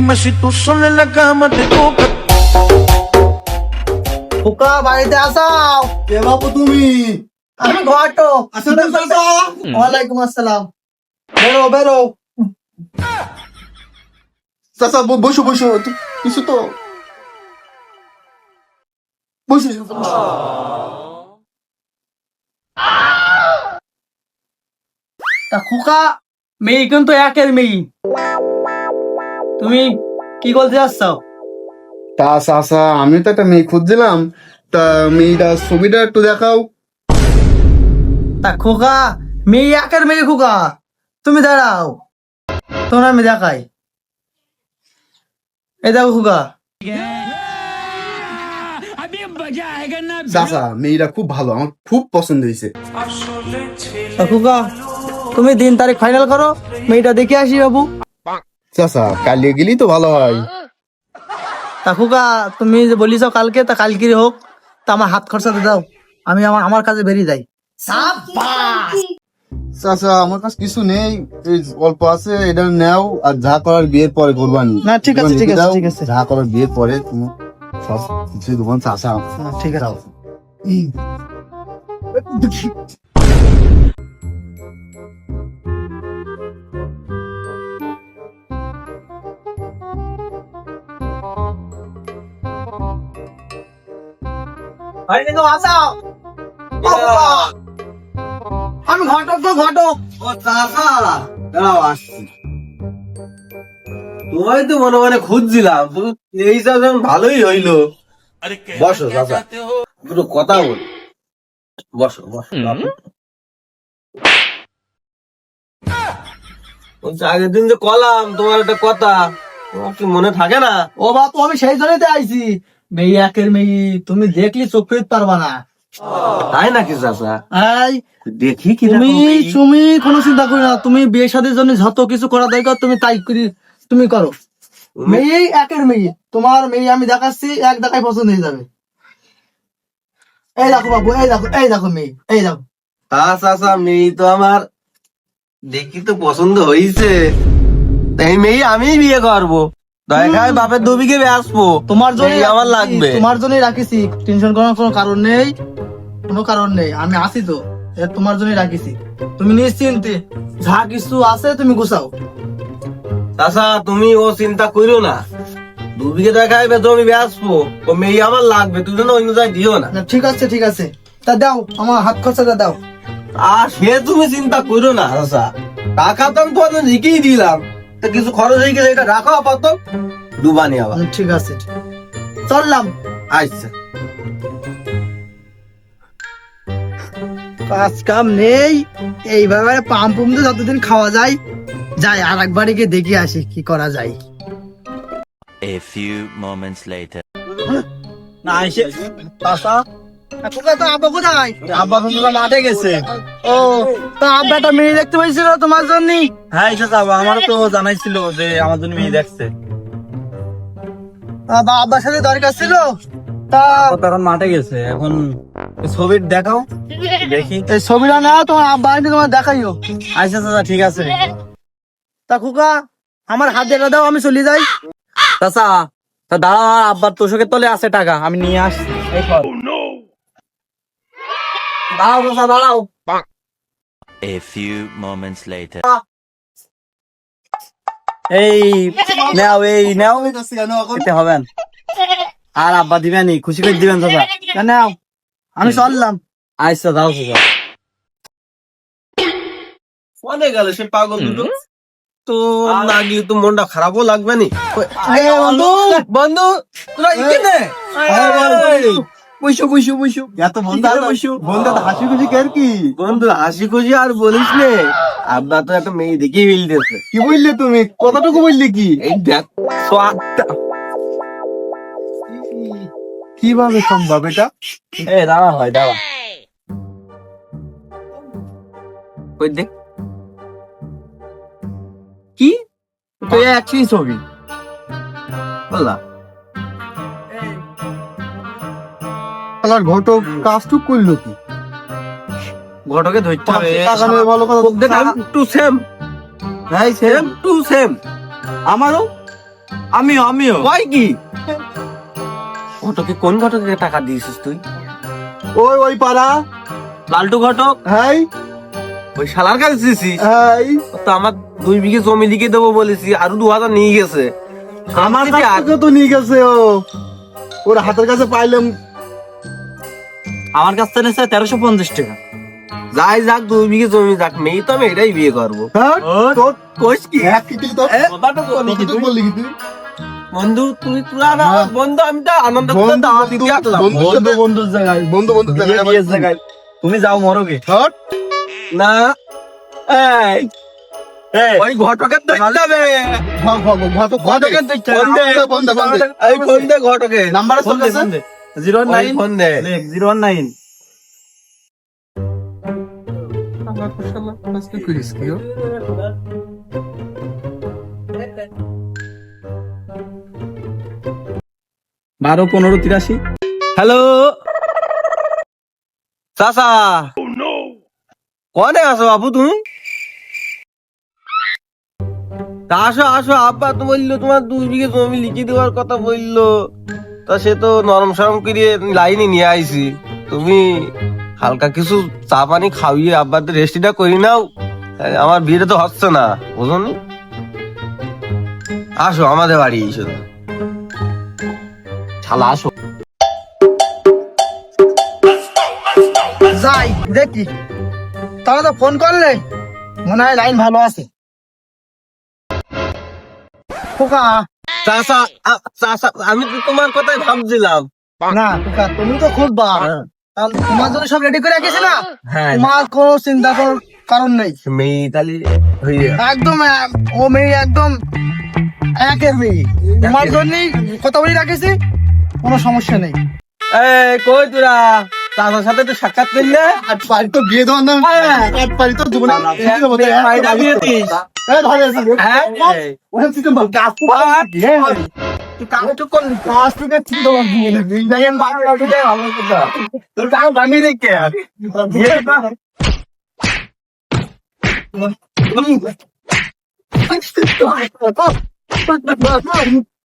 Dime si tú sola en la cama te toca. খোকা বাড়িতে আসাও। কে বাবু তুমি? আমি ঘটো। আসসালাম চাচা। ওয়ালাইকুম আসসালাম। বেরো বেরো। চাচা বসো বসো, কিছু তো বসো। তা খোকা মেয়ে কিন্তু একের মেয়ে, তুমি কি বলতে যাচ্ছ? তা চাচা আমি তো একটা মেয়ে খুঁজছিলাম, তা মেয়েটা ছবিটা একটু দেখাও। তা খোকা মেয়ে একের মেয়ে খোকা, তুমি দাঁড়াও তোমার আমি দেখাই। এই দেখো খোকা। চাচা মেয়েটা খুব ভালো, আমার খুব পছন্দ হয়েছে। তা খোকা তুমি দিন তারিখ ফাইনাল করো, মেয়েটা দেখে আসি বাবু। চাচা কালিয়ে গেলেই তো ভালো হয়। তা খোকা তুমি যে বলিস কালকে, তা কালকে হোক, তা আমার হাত খরচাতে দাও, আমি আমার কাজে বেরিয়ে যাই। চাচা আমার কাছে কিছু নেই, এই অল্প আছে, এটা নাও, আর যা করার বিয়ের পরে করবানি। না, ঠিক আছে, ঠিক আছে, ঠিক আছে। যা করার বিয়ের পরে তুমি সব কিছু দোকান চাচা। ঠিক আছে। আমি ঘটক তো ঘটক। ও চাচা দাঁড়াও আসছি। তোমায় তো মনে মনে খুঁজছিলাম, তুমি এই যখন ভালোই হইলো। বসো চাচা, দুটো কথা বল। বসো বসো। বলছি, আগের দিন যে কলাম তোমার একটা কথা, তোমার কি মনে থাকে না? ও বাপু আমি সেই জন্যই তো আইছি, মেয়ে একের মেয়ে, তুমি দেখলি চোখ ফেরত পারবা না। তাই নাকি চাচা? এই দেখি কি তুমি তুমি কোনো চিন্তা করি না, তুমি বিয়ে শাদীর জন্য যত কিছু করা দরকার তুমি তাই করি, তুমি করো। মেয়ে একের মেয়ে, তোমার মেয়ে আমি দেখাচ্ছি, এক দেখায় পছন্দ হয়ে যাবে। এই দেখো বাবু, এই দেখো, এই দেখো মেয়ে, এই দেখো। তা চাচা মেয়ে তো আমার দেখি তো পছন্দ হয়েছে, এই মেয়ে আমি বিয়ে করবো। দেখায় বাপের দুবিকে আসবো, তোমার জন্য মেয়ে আমার লাগবে। তোমার জন্যই রাখিছি, টেনশন করার কোনো কারণ নেই, কোনো কারণ নেই, আমি আছি তো, তোমার জন্যই রাখিছি। তুমি নিশ্চিন্তে যা কিছু আছে তুমি গুছাও। চাচা তুমি ও চিন্তা করো না, দুবিকে দেখায় জমি বেসবো, ও মেয়ে আমার লাগবে, তুই যেন অন্য জায়গায় দিও না। না, ঠিক আছে ঠিক আছে, তা দাও আমার হাত খরচাটা দাও। আর সে তুমি চিন্তা করো না চাচা, টাকা তো আমি তোমাদের রেখেই দিলাম, তো কিছু খরচ হয়ে গেলে এটা রাখো আপাতত, ডুবানি আবার। ঠিক আছে, চললাম। আচ্ছা কাজ কাম নেই, এইভাবে পাম্প পুমতে যতদিন খাওয়া যায় যাই, আর একবারে গিয়ে দেখে আসি কি করা যায়। A few moments later. না এসে চাচা, খোকা তো আব্বা কোথায়? আব্বা তো মাঠে গেছে। ও, তা আব্বাটা মেয়ে দেখতে পাইছিল তোমার জন্য? হ্যাঁ এসে যাবো, আমারও তো জানাইছিল যে আমার জন্য মেয়ে দেখছে। আব্বার সাথে দরকার ছিল, তা ও তো এখন মাঠে গেছে, এখন ছবি দেখাও দেখি। এই ছবিটা নাও, তোমার আব্বা এনে তোমার দেখাইও। আচ্ছা চাচা ঠিক আছে। তা খোকা আমার হাত দেখা দাও, আমি চলে যাই। চাচা তা দাঁড়াও, আব্বার তোষকের তলে আছে টাকা, আমি নিয়ে আসছি। এই কর। দাঁড়াও চাচা দাঁড়াও। A few moments later. এই নাও, এই নাও, খেতে হবে না। আর আব্বা দিবেনি, খুশি করে দিবেন চাচা। তা নাও, আমি চললাম। আচ্ছা দাও চাচা। ফোনে গেল সে পাগল দুটো, তো লাগলে তো মনটা খারাপও লাগবে নি। বন্ধু বন্ধু তোরা এখানে বসো বসো বসো। এত বন্ধু বন্ধু হাসি খুশি কেন কি? বন্ধু হাসি খুশি আর বলিস নে, আব্বা তো একটা মেয়ে দেখে ফেলতেছে। কি বললে তুমি? কতটুকু বললে কি? এই দেখ সোয়াদটা। কিভাবে সম্ভব এটা? এই দাঁড়া হয় দাঁড়া। ওই দেখ কি তো একই ছবি বললা, আমার ঘটক কাজটুক করলো কি? ঘটকে ধরতে হবে। টাকা নিয়ে ভালো কথা। দেখ টু সেম, হ্যাঁ সেম টু সেম। আমারও আমিও কয় কি ঘটকে কোন ঘটকে টাকা দিয়েছিস তুই? ওই পাড়া। লালটু ঘটক? হাই ওই শালার কাছে দিয়েছিস? হাই তো আমার 2 বিঘে জমি লিখে দেবো বলেছি, আরো 2000 নিয়ে গেছে। আমার দিদি কাছ থেকে তো নিয়ে গেছে ওর হাতের কাছে পাইলাম। আমার কাছ থেকে নিয়েছে 1350 টাকা। যাই যাক 2 বিঘে জমি যাক, মেয়ে তো আমি এটাই বিয়ে করবো। হ্যাঁ তোর কোষ কি এক কি তো কথাটা বলি কি তুই? বললি কি তুই? বন্ধু তুই তোরা না আমার বন্ধু, আমি তো আনন্দ করে বন্ধু, দাওয়াত দিতে আসলাম। বন্ধুর জায়গায় বন্ধু বিয়ের জায়গায় তুমি যাও মরগে। হট না এই ওই ঘটকের দেখতে হবে, ঘটকের দেখতে হবে। এই ফোন দে ঘটকে, নাম্বার আছে তোর কাছে? 09 ফোন দে। 019 12 15 83। হ্যালো চাচা, কনে আছো বাবু তুমি? তা আসো আসো, আব্বা তো বললো তোমার 2 বিঘে জমি লিখে দেওয়ার কথা বললো, তা সে তো নরম সরম করে লাইনে নিয়ে আইছি। তুমি হালকা কিছু চা পানি খাইয়ে আব্বাদের রেস্টিটা করি নাও, আমার বিয়েটা তো হচ্ছে না বুঝলি। আসো আমাদের বাড়ি এসো, শালা আসো। যাই দেখি, তাহলে তো ফোন করলে মনে হয় লাইন ভালো আছে। খোকা, চাচা চাচা, আমি তো তোমার কথাই ভাবছিলাম। না খোকা, তুমি তো খুব কারণ তোমার জন্য সব রেডি করে রেখেছি না, হ্যাঁ তোমার কোনো চিন্তা করার কারণ নেই। মেয়ে তাহলে হয়ে একদম ও মেয়ে একদম একের মেয়ে, তোমার জন্যই কথা বলে রাখেছি, কোনো সমস্যা নেই। কই তোরা চাচার সাথে তো সাক্ষাৎ করলে? আট পারি তো বিয়ে দেওয়ার নাম আট পারি তো জীবনে পায়রা বিয়ে দিস? হ্যাঁ? ওখান সিস্টেম বল কাজ তুই কাজ তো করলি, কাজ থেকে ঠিক তোমার বিয়ে নেই, দেখেন বাংলা উঠে ভালো কথা, তোর কাজ বানিয়ে রেখে বিয়ে